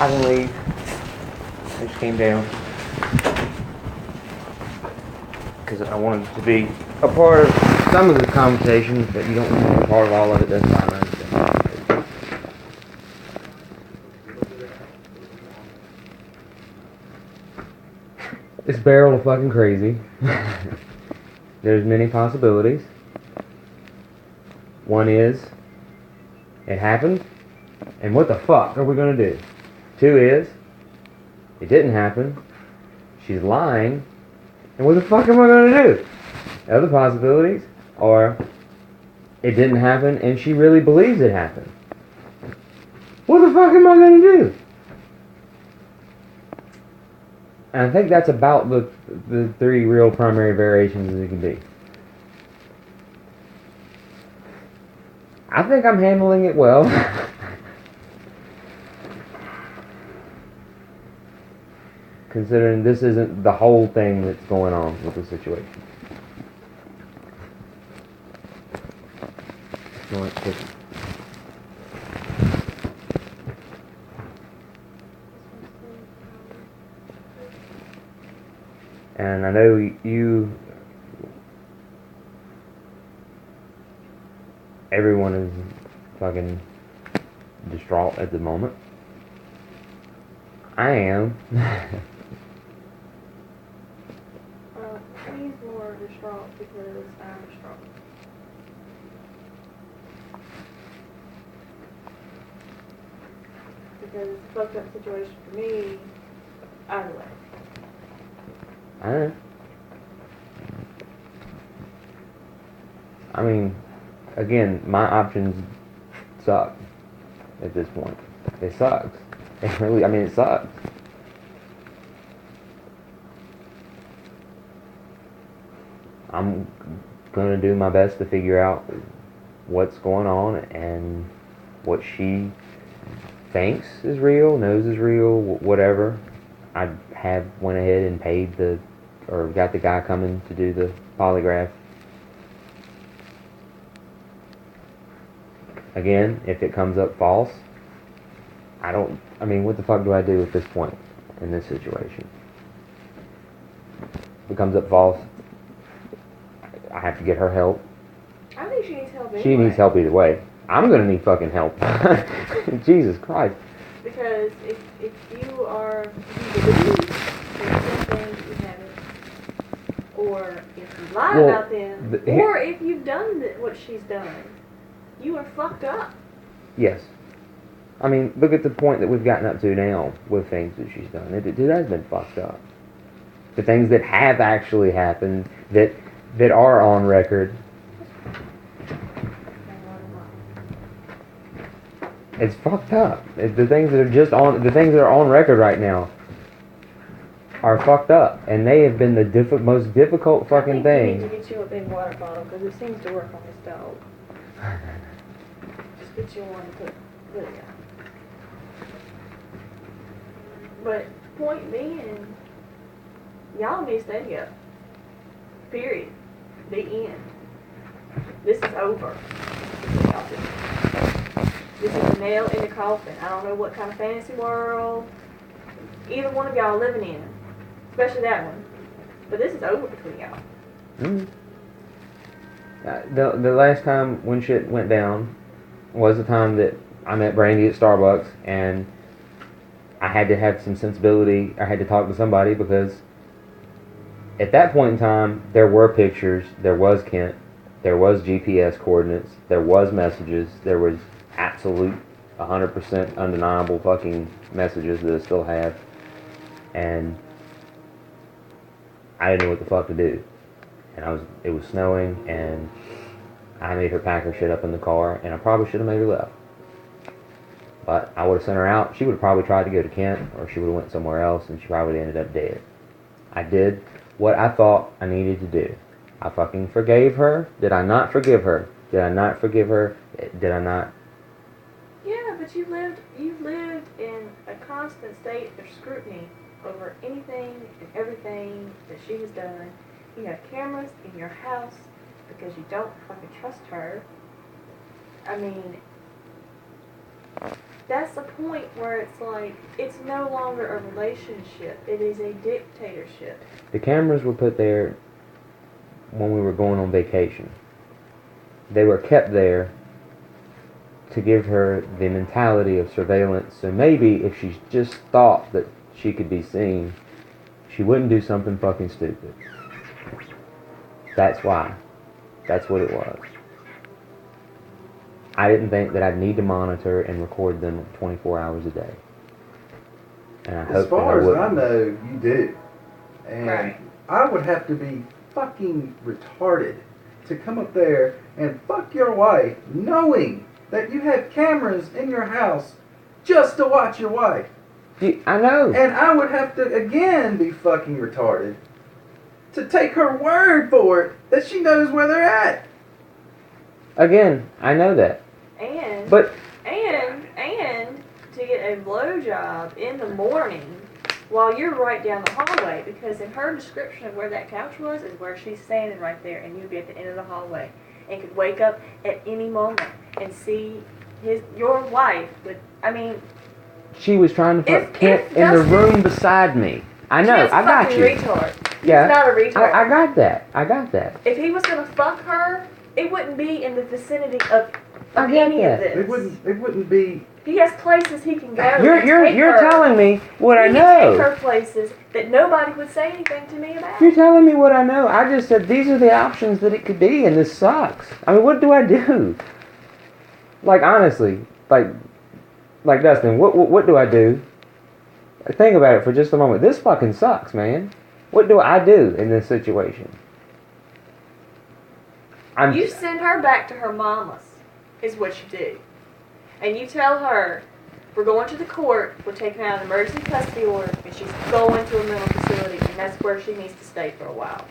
I can leave. I just came down because I wanted to be a part of some of the conversation, but you don't want to be a part of all of it. That's fine. I understand. It's barrel of fucking crazy. There's many possibilities. One is, it happened, and what the fuck are we gonna do? Two is, it didn't happen, she's lying, and what the fuck am I gonna do? Other possibilities are, it didn't happen, and she really believes it happened. What the fuck am I gonna do? And I think that's about the three real primary variations as it can be. I think I'm handling it well. Considering this isn't the whole thing that's going on with the situation. And I know you, everyone is fucking distraught at the moment. I am. He's more distraught because I'm distraught. Because it's a fucked up situation for me, either way. I know. I mean, again, my options suck at this point. It sucks. It really, I mean, it sucks. I'm gonna do my best to figure out what's going on and what she thinks is real, knows is real, whatever. I have went ahead and paid or got the guy coming to do the polygraph. Again, if it comes up false, I mean, what the fuck do I do at this point in this situation? If it comes up false, I have to get her help. I think she needs help anyway. She needs help either way. I'm gonna need fucking help. Jesus Christ. Because if you are, if you believe there's something you haven't, or if you lie about them, or if you've done what she's done, you are fucked up. Yes. I mean, look at the point that we've gotten up to now with things that she's done. It has been fucked up. The things that have actually happened, that are on record. It's fucked up. The things that are on record right now are fucked up, and they have been the most difficult fucking thing. I think you need to get you a big water bottle because it seems to work on this dog. Just get you one to put it in. But point being, y'all need to stay together. Period. The end. This is over. This is a nail in the coffin. I don't know what kind of fantasy world either one of y'all are living in, especially that one. But this is over between y'all. The last time when shit went down was the time that I met Brandy at Starbucks, and I had to have some sensibility. I had to talk to somebody because at that point in time, there were pictures, there was Kent, there was GPS coordinates, there was messages, there was absolute 100% undeniable fucking messages that I still have, and I didn't know what the fuck to do. And it was snowing, and I made her pack her shit up in the car, and I probably should have made her left. But I would have sent her out. She would have probably tried to go to Kent, or she would have went somewhere else, and she probably ended up dead. I did what I thought I needed to do. I fucking forgave her. Did I not forgive her? Did I not forgive her? Did I not? Yeah, but you've lived in a constant state of scrutiny over anything and everything that she has done. You have cameras in your house because you don't fucking trust her. I mean, that's the point where it's like, it's no longer a relationship. It is a dictatorship. The cameras were put there when we were going on vacation. They were kept there to give her the mentality of surveillance. So maybe if she just thought that she could be seen, she wouldn't do something fucking stupid. That's why. That's what it was. I didn't think that I'd need to monitor and record them 24 hours a day. And I hope as far that as I know, you do. And Right. I would have to be fucking retarded to come up there and fuck your wife knowing that you have cameras in your house just to watch your wife. I know. And I would have to again be fucking retarded to take her word for it that she knows where they're at. Again, I know that. And But and to get a blowjob in the morning while you're right down the hallway, because in her description of where that couch was is where she's standing right there, and you'd be at the end of the hallway and could wake up at any moment and see your wife with, I mean, she was trying to fuck If Kent in the Justin- room beside me. I know. she's a I got fucking you. retard. Yeah. He's not a retard. I got that. I got that. If he was gonna fuck her, it wouldn't be in the vicinity of I get any that. of this. It wouldn't be. He has places he can go. You're telling me what I He can take know. her places that nobody would say anything to me about. You're telling me what I know. I just said these are the options that it could be, and this sucks. I mean, what do I do? Like honestly, like Dustin, what do I do? Think about it for just a moment. This fucking sucks, man. What do I do in this situation? You send her back to her mama's, is what you do. And you tell her, we're going to the court, we're taking out an emergency custody order, and she's going to a mental facility, and that's where she needs to stay for a while.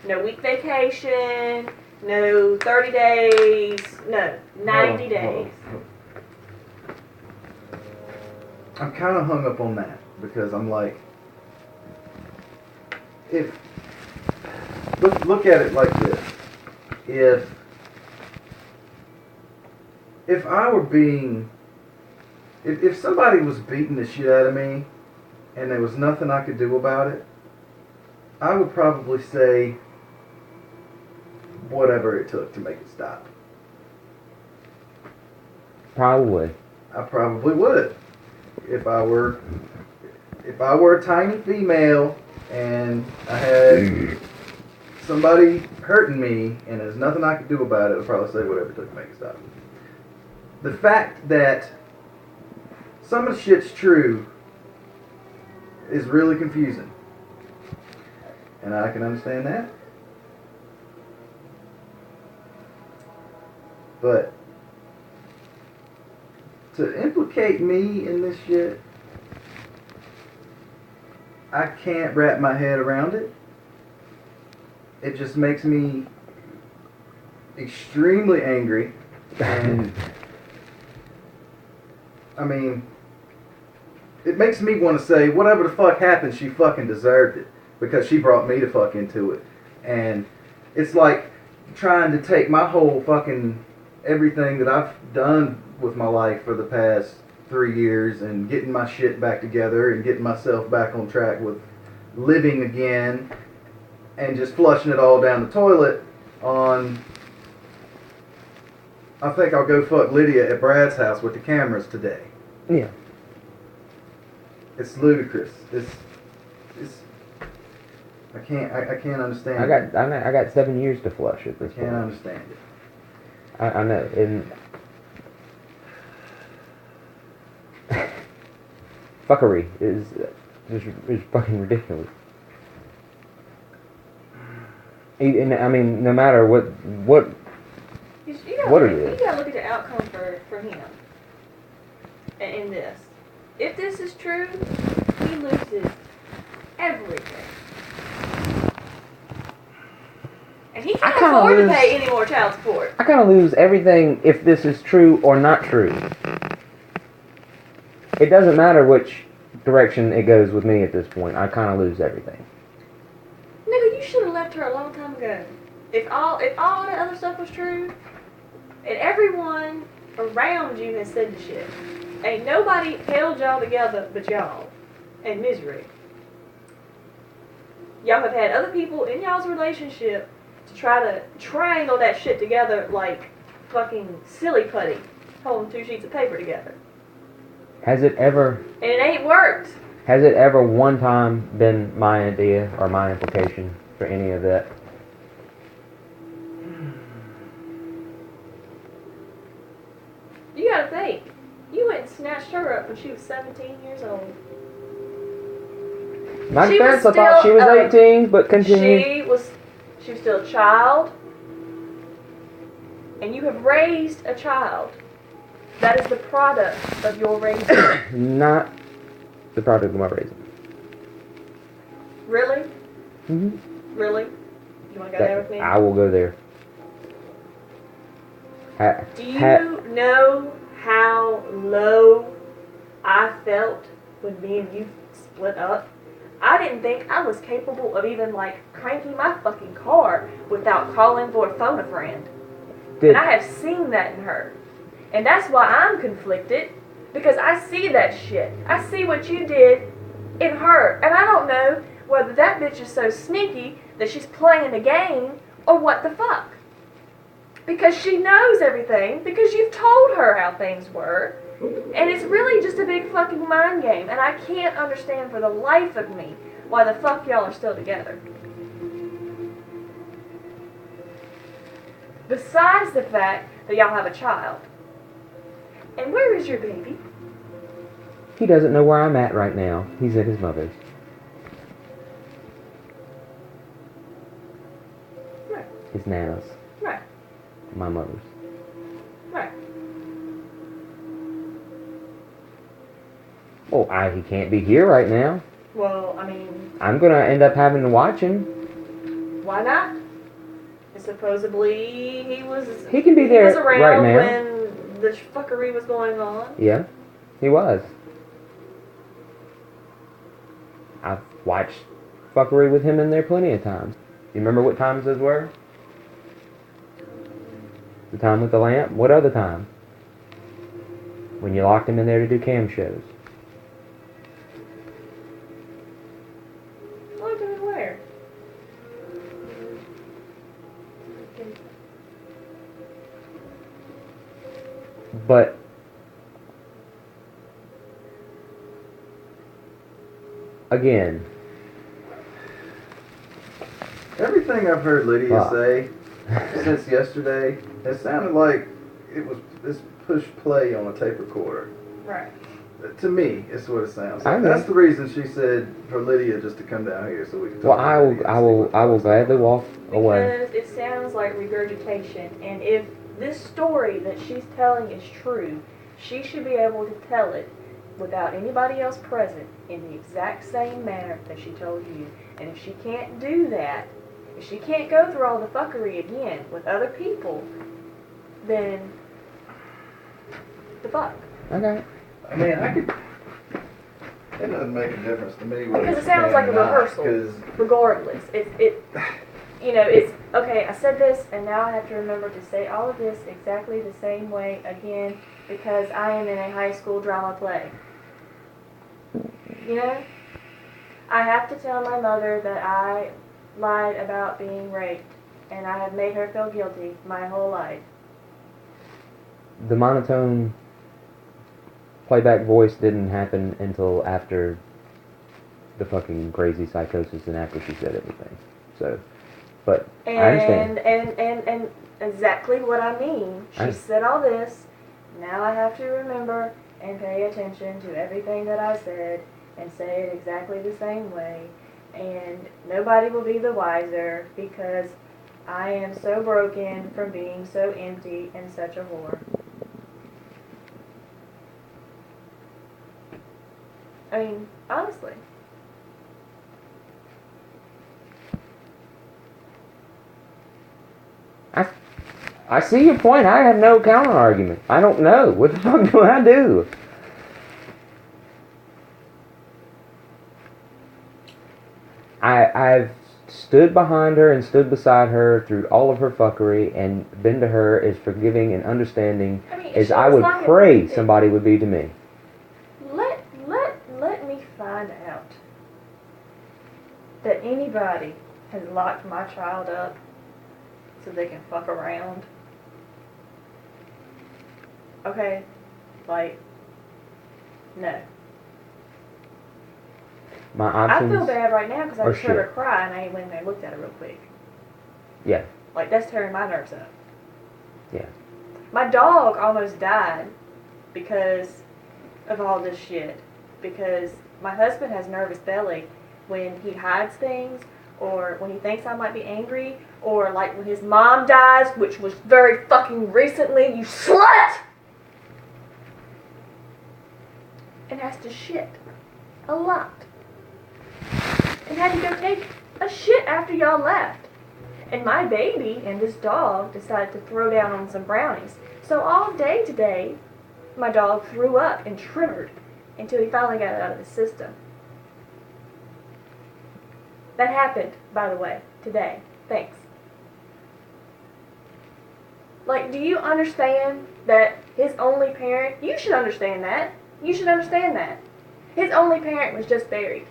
No week vacation, no 30 days, no, 90 days. I'm kind of hung up on that because I'm like, if look at it like this, if I were being, if somebody was beating the shit out of me and there was nothing I could do about it, I would probably say whatever it took to make it stop. Probably. I probably would. If I were a tiny female and I had somebody hurting me and there's nothing I could do about it, I'd probably say whatever it took to make it stop. The fact that some of the shit's true is really confusing. And I can understand that. But to implicate me in this shit, I can't wrap my head around it. It just makes me extremely angry. And I mean, it makes me want to say, whatever the fuck happened, she fucking deserved it. Because she brought me the fuck into it. And it's like trying to take my whole fucking everything that I've done with my life for the past 3 years and getting my shit back together and getting myself back on track with living again and just flushing it all down the toilet on, I think I'll go fuck Lydia at Brad's house with the cameras today. Yeah. It's ludicrous. It's I can't understand it. I got 7 years to flush at this I can't point. understand it. I know, and fuckery is fucking ridiculous. And I mean, no matter what You What gotta, it is. you gotta look at the outcome for him in this. If this is true, he loses everything. And he can't kinda afford to lose- pay any more child support. I kind of lose everything if this is true or not true. It doesn't matter which direction it goes with me at this point. I kind of lose everything. Nigga, you should have left her a long time ago. If all the other stuff was true, and everyone around you has said the shit, Ain't nobody held y'all together but y'all and misery. Y'all have had other people in y'all's relationship to try to triangle that shit together like fucking silly putty, holding 2 sheets of paper together. Has it ever... And it ain't worked. Has it ever one time been my idea or my implication for any of that? You gotta think. You went and snatched her up when she was 17 years old. My She defense, was I thought she still, was 18, but continue. She was still a child. And you have raised a child. That is the product of your raising. Not the product of my raising. Really? Mm-hmm. Really? You want to go there with me? I will go there. Do you know how low I felt when me and you split up? I didn't think I was capable of even like cranking my fucking car without calling for a phone a friend. And I have seen that in her. And that's why I'm conflicted. Because I see that shit. I see what you did in her. And I don't know whether that bitch is so sneaky that she's playing the game or what the fuck. Because she knows everything. Because you've told her how things were. And it's really just a big fucking mind game. And I can't understand for the life of me why the fuck y'all are still together. Besides the fact that y'all have a child. And where is your baby? He doesn't know where I'm at right now. He's at his mother's. Right. His nana's. Right. My mother's. Right. Oh, he can't be here right now. Well, I mean... I'm going to end up having to watch him. Why not? And supposedly He can be there was around right now. when the fuckery was going on. Yeah, he was. I've watched fuckery with him in there plenty of times. You remember what times those were? The time with the lamp? What other time? When you locked him in there to do cam shows. Locked him in where? But again, everything I've heard Lydia say since yesterday, it sounded like it was this push play on a tape recorder. Right. To me, it's what it sounds like. That's the reason she said for Lydia just to come down here so we can talk. Well, I will gladly walk away. Because it sounds like regurgitation, and if this story that she's telling is true, she should be able to tell it without anybody else present in the exact same manner that she told you. And if she can't do that, if she can't go through all the fuckery again with other people, then the fuck. Okay. I mean, it doesn't make a difference to me. Because it sounds like a rehearsal, regardless. It's, okay, I said this, and now I have to remember to say all of this exactly the same way again, because I am in a high school drama play. You know? I have to tell my mother that I lied about being raped, and I have made her feel guilty my whole life. The monotone playback voice didn't happen until after the fucking crazy psychosis and after she said everything. So, but I understand. And exactly what I mean. She said all this. Now I have to remember and pay attention to everything that I said and say it exactly the same way. And nobody will be the wiser because I am so broken from being so empty and such a whore. I mean, honestly. I see your point. I have no counter argument. I don't know. What the fuck do I do? I've stood behind her and stood beside her through all of her fuckery and been to her as forgiving and understanding as I would pray somebody would be to me. find out that anybody has locked my child up so they can fuck around, okay, like, no. My I options. feel bad right now because I are just heard her shit. cry and I went in there and looked at her real quick. Yeah. Like, that's tearing my nerves up. Yeah. My dog almost died because of all this shit. Because my husband has nervous belly when he hides things, or when he thinks I might be angry, or like when his mom dies, which was very fucking recently, you slut! And has to shit. A lot. And had to go take a shit after y'all left. And my baby and this dog decided to throw down on some brownies. So all day today, my dog threw up and trembled until he finally got it out of his system. That happened, by the way, today. Thanks. Like, do you understand that his only parent, you should understand that. You should understand that. His only parent was just buried.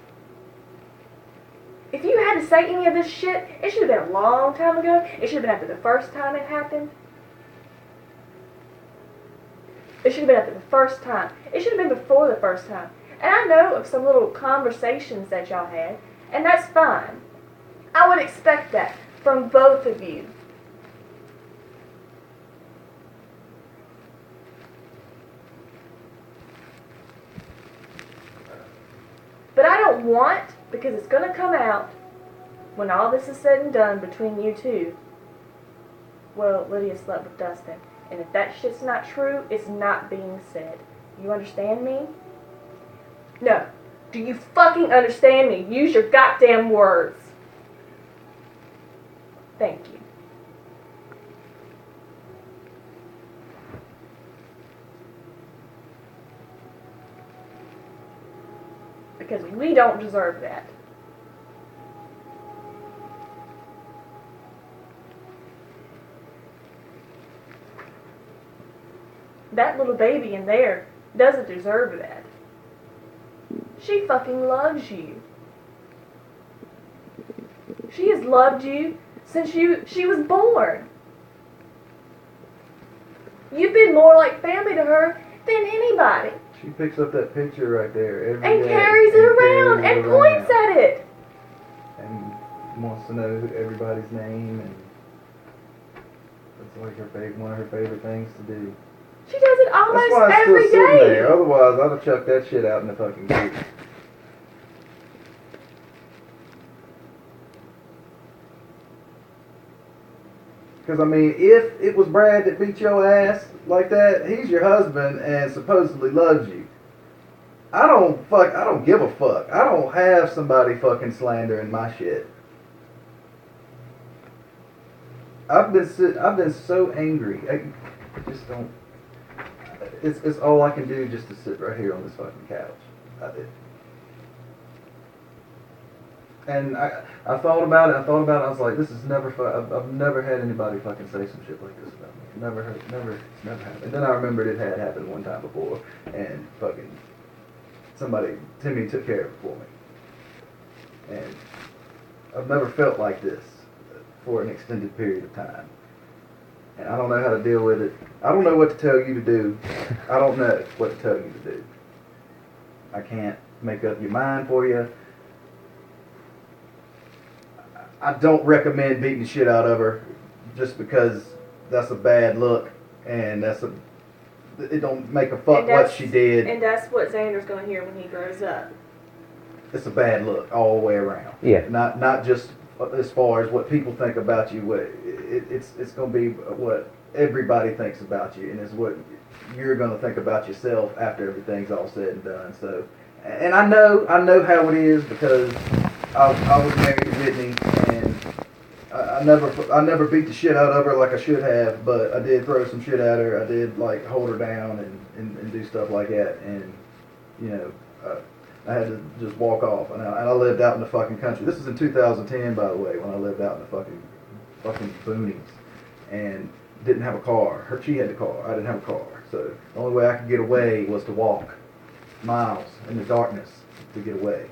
If you had to say any of this shit, it should have been a long time ago. It should have been after the first time it happened. It should have been after the first time. It should have been before the first time. And I know of some little conversations that y'all had, and that's fine. I would expect that from both of you. But I don't want, because it's going to come out when all this is said and done between you two, well, Lydia slept with Dustin. And if that shit's not true, it's not being said. You understand me? No. Do you fucking understand me? Use your goddamn words. Thank you. Because we don't deserve that. That little baby in there doesn't deserve that. She fucking loves you. She has loved you since she was born. You've been more like family to her than anybody. She picks up that picture right there every And day carries it around carries and it points around. at it. And wants to know everybody's name, and it's like one of her favorite things to do. She does it That's almost why it's still every sitting day. there. Otherwise, I'd have chucked that shit out in the fucking gate. Because, I mean, if it was Brad that beat your ass like that, he's your husband and supposedly loves you. I don't give a fuck. I don't have somebody fucking slandering my shit. I've been so angry. I just don't. It's all I can do just to sit right here on this fucking couch. And I thought about it. I was like, this is never fun. I've never had anybody fucking say some shit like this about me. It's never happened. And then I remembered it had happened one time before, and fucking Timmy took care of it for me. And I've never felt like this for an extended period of time. And I don't know how to deal with it. I don't know what to tell you to do. I don't know what to tell you to do. I can't make up your mind for you. I don't recommend beating the shit out of her just because that's a bad look and it don't make a fuck what she did. And that's what Xander's going to hear when he grows up. It's a bad look all the way around. Yeah. Not just as far as what people think about you. It's going to be what everybody thinks about you, and it's what you're going to think about yourself after everything's all said and done. So, and I know how it is because I was married to Whitney, and I never beat the shit out of her like I should have, but I did throw some shit at her. I did like hold her down and do stuff like that, and you know, I had to just walk off, and I lived out in the fucking country. This is in 2010, by the way, when I lived out in the fucking boonies, and didn't have a car. She had a car. I didn't have a car, so the only way I could get away was to walk miles in the darkness to get away.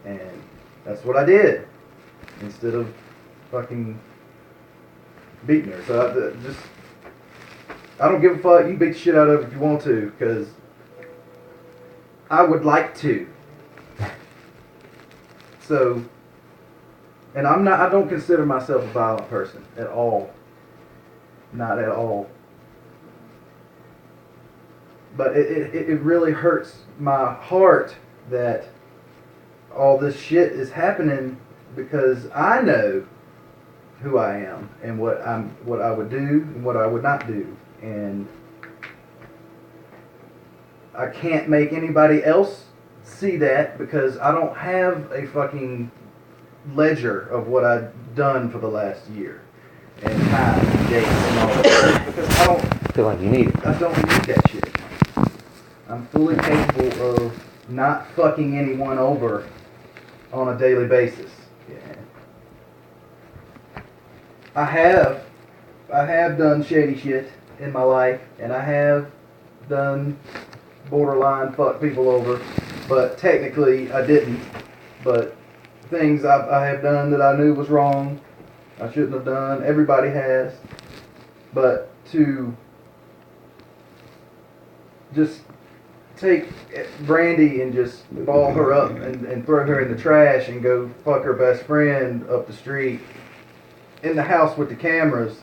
And that's what I did. Instead of fucking beating her. So I don't give a fuck. You beat the shit out of her if you want to, because I would like to. So, and I don't consider myself a violent person at all. Not at all. But it really hurts my heart that all this shit is happening because I know who I am and what I would do and what I would not do. And I can't make anybody else see that because I don't have a fucking ledger of what I've done for the last year and time and dates and all that because I feel like you need it. I don't need that shit. I'm fully capable of not fucking anyone over on a daily basis. Yeah. I have done shady shit in my life, and I have done borderline fuck people over, but technically I didn't. But things I have done that I knew was wrong, I shouldn't have done. Everybody has. But to just take Brandy and just ball her up and throw her in the trash and go fuck her best friend up the street in the house with the cameras.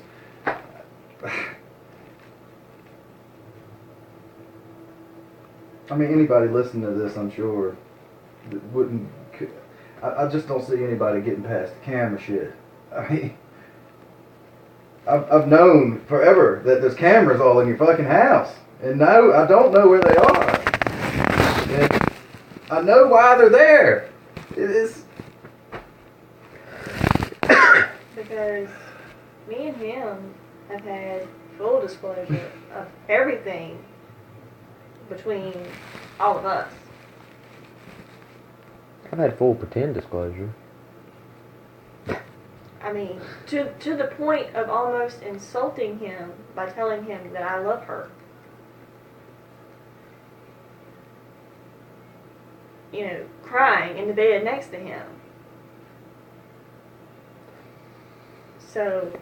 I mean, anybody listening to this, I'm sure, wouldn't. I just don't see anybody getting past the camera shit. I mean, I've known forever that there's cameras all in your fucking house, and no, I don't know where they are. And I know why they're there. It is because me and him have had full disclosure of everything between all of us. I've had full pretend disclosure. I mean, to the point of almost insulting him by telling him that I love her. You know, crying in the bed next to him. So,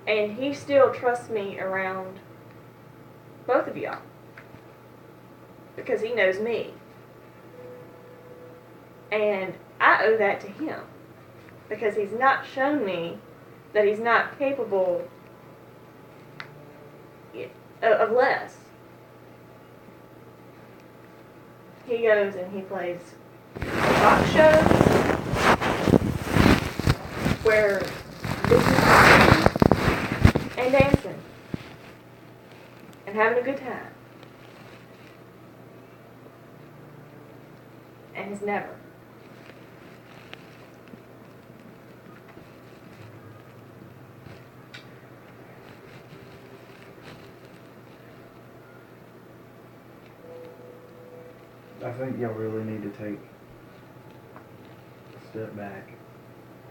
and he still trusts me around both of y'all. Because he knows me. And I owe that to him. Because he's not shown me that he's not capable of less. He goes and he plays rock shows where this is and dancing and having a good time. And has never. I think y'all really need to take a step back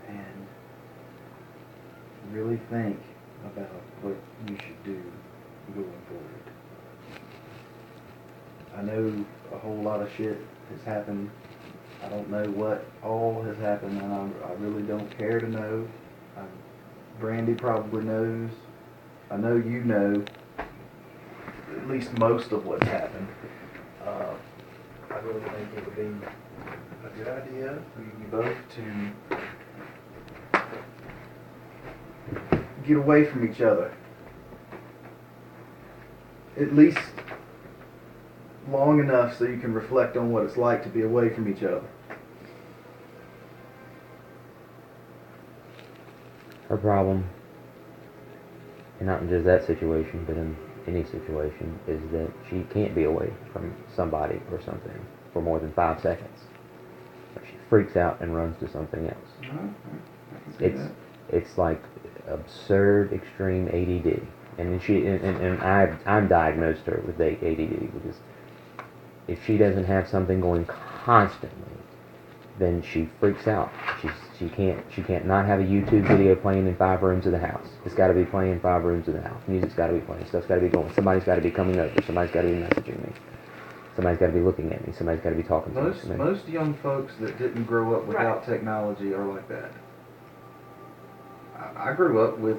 and really think about what you should do going forward. I know a whole lot of shit has happened. I don't know what all has happened, and I really don't care to know. Brandy probably knows. I know you know at least most of what's happened. I really think it would be a good idea for you both to get away from each other. At least long enough so you can reflect on what it's like to be away from each other. Her problem, and not in just that situation, but in any situation, is that she can't be away from somebody or something for more than 5 seconds. She freaks out and runs to something else. It's like absurd, extreme ADD, and I'm diagnosed her with ADD because if she doesn't have something going constantly, then she freaks out. She can't not have a YouTube video playing in 5 rooms of the house. It's got to be playing in 5 rooms of the house. Music's got to be playing. Stuff's got to be going. Somebody's got to be coming over. Somebody's got to be messaging me. Somebody's got to be looking at me. Somebody's got to be talking to me. Most young folks that didn't grow up without technology are like that. I grew up with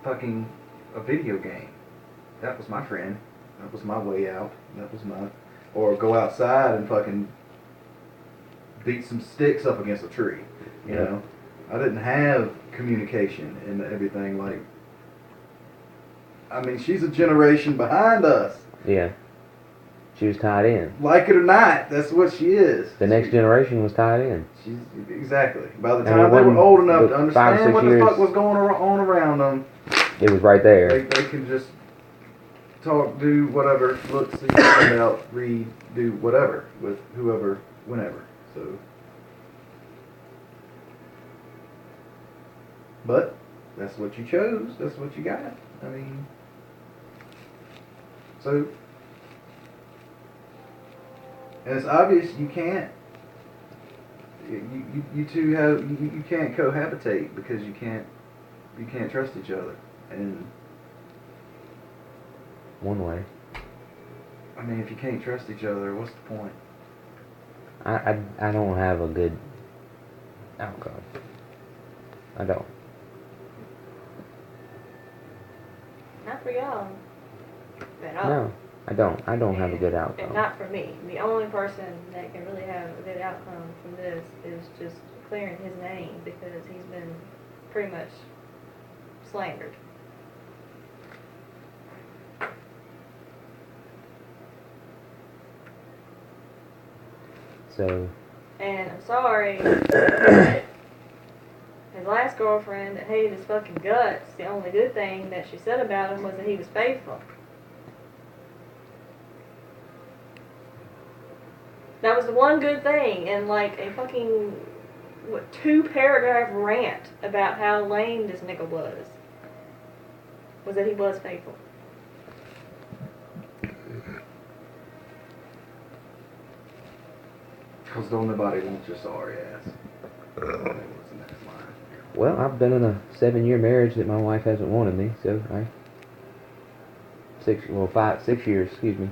fucking a video game. That was my friend. That was my way out. That was my... Or go outside and fucking beat some sticks up against a tree. You know? I didn't have communication and everything like... I mean, she's a generation behind us. Yeah. She was tied in. Like it or not, that's what she is. The next generation was tied in. She's exactly. By the time they were old enough to understand what the fuck was going on around them, it was right there. They can just talk, do whatever, look, see, find out, read, do whatever with whoever, whenever. So, but that's what you chose. That's what you got. I mean, so. And it's obvious you can't. You two have you can't cohabitate because you can't trust each other. And one way. I mean, if you can't trust each other, what's the point? I don't have a good outcome. I don't. Not for y'all. No. I don't have a good outcome. And not for me. The only person that can really have a good outcome from this is just clearing his name because he's been pretty much slandered. So. And I'm sorry. His last girlfriend that hated his fucking guts, the only good thing that she said about him was that he was faithful. That was the one good thing, and like a fucking 2-paragraph rant about how lame this nigga was that he was faithful. Because don't nobody want your sorry ass. Well, I've been in a 7-year marriage that my wife hasn't wanted me, so 6 years, excuse me.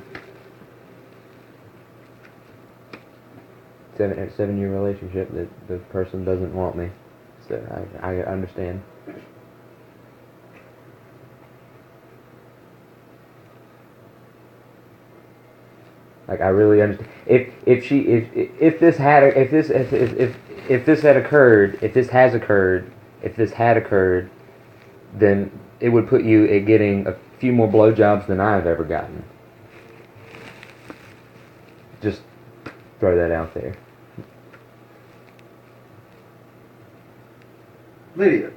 7-year relationship that the person doesn't want me, so I understand. Like I really understand. If this had occurred, then it would put you at getting a few more blowjobs than I've ever gotten. Just throw that out there. Lydia,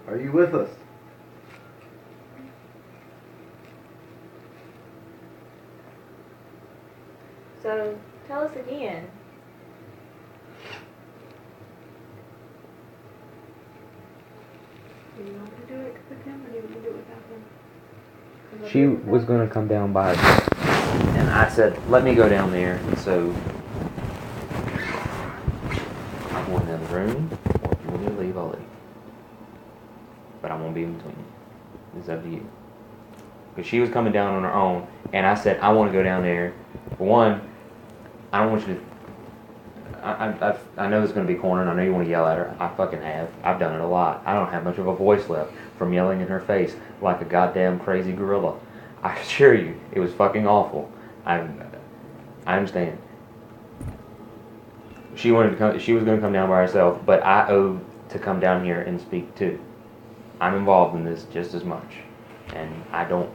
are you with us? So, tell us again. Do you want to do it with him or do you want to do it without him? She was going to come down by herself, and I said, let me go down there, and so I'm going in the room, or if you want me to leave, I'll leave. But I won't be in between you. It's up to you. Because she was coming down on her own, and I said, I want to go down there. For one, I don't want you to... I know it's going to be cornered. I know you want to yell at her. I fucking have. I've done it a lot. I don't have much of a voice left from yelling in her face like a goddamn crazy gorilla. I assure you, it was fucking awful. I understand. She wanted to come. She was going to come down by herself, but I owed to come down here and speak too. I'm involved in this just as much, and I don't.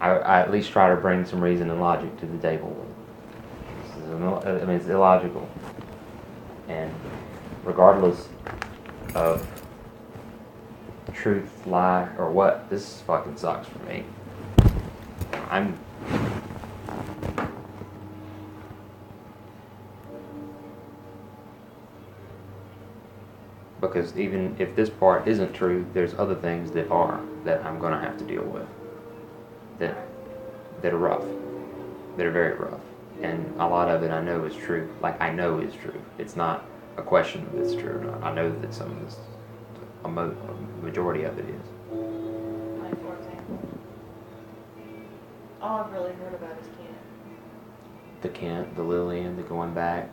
I at least try to bring some reason and logic to the table. It's illogical, and regardless of truth, lie, or what, this fucking sucks for me. Because even if this part isn't true, there's other things that are, that I'm gonna have to deal with, that are rough, that are very rough. And a lot of it I know is true. Like, I know is true. It's not a question if it's true or not. I know that some of this, a majority of it is. Like, for example? All I've really heard about is Kent. The Kent, the Lillian, the going back,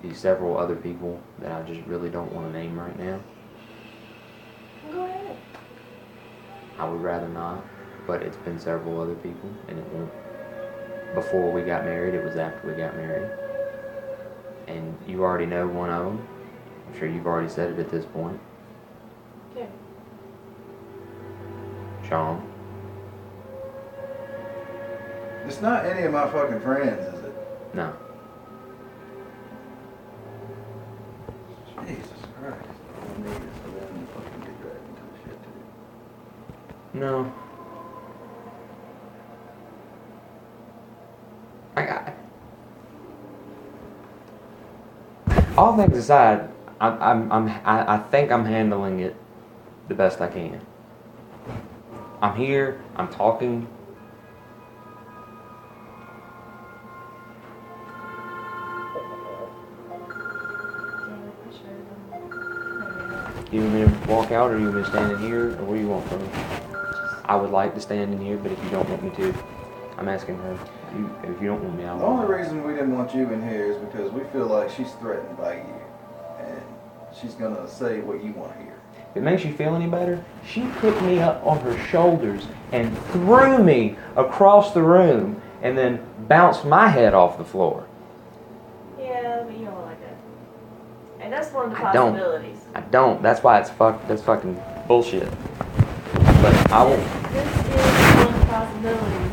these several other people that I just really don't want to name right now. Go ahead. I would rather not, but it's been several other people, and it won't. Before we got married, it was after we got married. And you already know one of them. I'm sure you've already said it at this point. Okay. Sean. It's not any of my fucking friends, is it? No. Jesus Christ. I need it so then fucking get dragged into the shit too. No. All things aside, I think I'm handling it the best I can. I'm here. I'm talking. You want me to walk out, or you want me to stand in here, or what do you want from me? I would like to stand in here, but if you don't want me to, I'm asking her. If you don't want me, I'll. The only reason we didn't want you in here is because we feel like she's threatened by you, and she's gonna say what you want to hear. If it makes you feel any better, she picked me up on her shoulders and threw me across the room, and then bounced my head off the floor. Yeah, but you don't like that. And that's one of the I don't. possibilities. I don't. That's why it's that's fucking bullshit. But I will. This is one of the possibilities,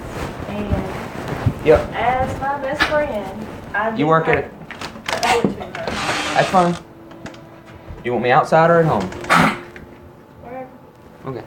and Yep. as my best friend, I You work at it. I owe it to her. That's fine. You want me outside or at home? Wherever. Okay.